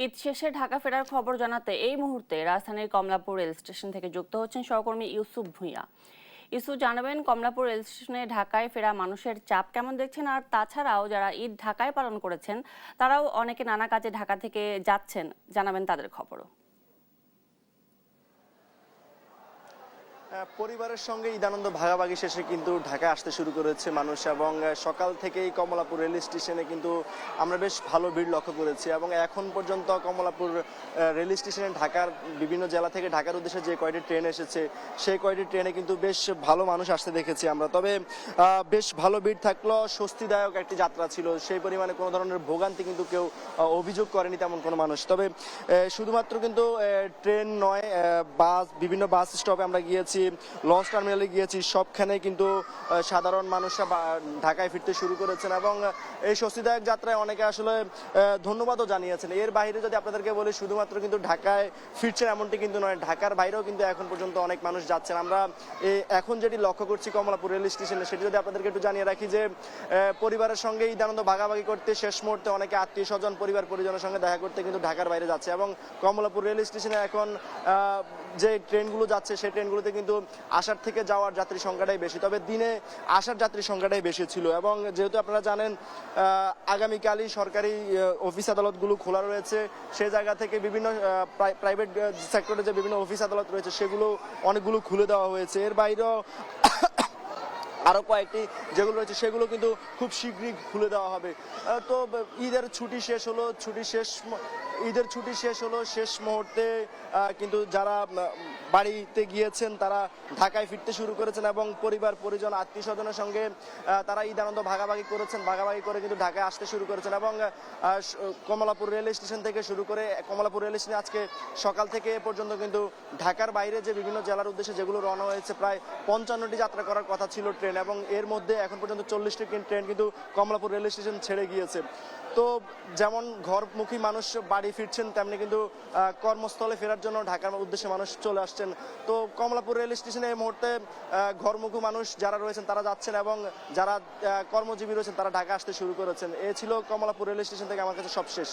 ঈদ শেষে ঢাকা ফেরার খবর জানাতে এই মুহূর্তে রাজধানীর কমলাপুর রেল স্টেশন থেকে যুক্ত হচ্ছেন সহকর্মী ইউসুফ ভূঁইয়া। ইউসুফ, জানাবেন কমলাপুর রেল স্টেশনে ঢাকায় ফেরা মানুষের চাপ কেমন দেখছেন, আর তাছাড়াও যারা ঈদ ঢাকায় পালন করেছেন তারাও অনেকে নানা কাজে ঢাকা থেকে যাচ্ছেন, জানাবেন তাদের খবরও। পরিবারের সঙ্গে ঈদ আনন্দ ভাগাভাগি শেষে কিন্তু ঢাকায় আসতে শুরু করেছে মানুষ, এবং সকাল থেকেই কমলাপুর রেল স্টেশনে কিন্তু আমরা বেশ ভালো ভিড় লক্ষ্য করেছি। এবং এখন পর্যন্ত কমলাপুর রেল স্টেশনে ঢাকার বিভিন্ন জেলা থেকে ঢাকার উদ্দেশ্যে যে কয়টি ট্রেন এসেছে সেই কয়টি ট্রেনে কিন্তু বেশ ভালো মানুষ আসতে দেখেছি আমরা। তবে বেশ ভালো ভিড় থাকলেও স্বস্তিদায়ক একটি যাত্রা ছিল, সেই পরিমাণে কোনো ধরনের ভোগান্তি কিন্তু কেউ অভিযোগ করেনি তেমন কোনো মানুষ। তবে শুধুমাত্র কিন্তু ট্রেন নয়, বাস, বিভিন্ন বাস স্টপে আমরা গিয়েছি, লঞ্চ টার্মিনালে গিয়েছি, সবখানে কিন্তু সাধারণ মানুষরা ঢাকায় ফিরতে শুরু করেছেন এবং এই স্বস্তিদায়ক যাত্রায় অনেকে আসলে ধন্যবাদও জানিয়েছেন। এর বাইরে যদি আপনাদেরকে বলি, শুধুমাত্র কিন্তু ঢাকায় ফিরছেন এমনটি কিন্তু নয়, ঢাকার বাইরেও কিন্তু এখন পর্যন্ত অনেক মানুষ যাচ্ছেন। আমরা এখন যেটি লক্ষ্য করছি কমলাপুর রেল স্টেশনে, সেটি যদি আপনাদেরকে একটু জানিয়ে রাখি যে পরিবারের সঙ্গে ঈদ আনন্দ ভাগাভাগি করতে শেষ মুহূর্তে অনেকে আত্মীয় স্বজন, পরিবার পরিজনের সঙ্গে দেখা করতে কিন্তু ঢাকার বাইরে যাচ্ছে। এবং কমলাপুর রেল স্টেশনে এখন যে ট্রেনগুলো যাচ্ছে সেই ট্রেনগুলোতে কিন্তু আসার থেকে যাওয়ার যাত্রী সংখ্যাটাই বেশি, তবে দিনে আসার যাত্রী সংখ্যাটাই বেশি ছিল। এবং যেহেতু আপনারা জানেন আগামীকালই সরকারি অফিস আদালতগুলো খোলা রয়েছে, সেই জায়গা থেকে বিভিন্ন প্রাইভেট সেক্টরে যে বিভিন্ন অফিস আদালত রয়েছে সেগুলো অনেকগুলো খুলে দেওয়া হয়েছে। এর বাইরেও আরও কয়েকটি যেগুলো রয়েছে সেগুলো কিন্তু খুব শীঘ্রই খুলে দেওয়া হবে। তো ঈদের ছুটি শেষ হলো, শেষ মুহূর্তে কিন্তু যারা বাড়িতে গিয়েছেন তারা ঢাকায় ফিরতে শুরু করেছেন এবং পরিবার পরিজন আত্মীয় স্বজনের সঙ্গে তারা ঈদ আনন্দ ভাগাভাগি করে কিন্তু ঢাকায় আসতে শুরু করেছেন। এবং কমলাপুর রেল স্টেশন থেকে শুরু করে কমলাপুর রেল স্টেশনে আজকে সকাল থেকে এ পর্যন্ত কিন্তু ঢাকার বাইরে যে বিভিন্ন জেলার উদ্দেশ্যে যেগুলো রওনা হয়েছে, প্রায় 55টি যাত্রা করার কথা ছিল ট্রেন, এবং এর মধ্যে এখন পর্যন্ত 40টি ট্রেন কিন্তু কমলাপুর রেল স্টেশন ছেড়ে গিয়েছে। তো যেমন ঘরমুখী মানুষ বাড়ি ফিরছেন, তেমনি কিন্তু কর্মস্থলে ফেরার জন্য ঢাকার উদ্দেশ্যে মানুষ চলে আসছেন। তো কমলাপুর রেল স্টেশনে এই মুহূর্তে ঘরমুখী মানুষ যারা রয়েছেন তারা যাচ্ছেন, এবং যারা কর্মজীবী রয়েছেন তারা ঢাকা আসতে শুরু করেছেন। এ ছিল কমলাপুর রেল স্টেশন থেকে আমার কাছে সবশেষ।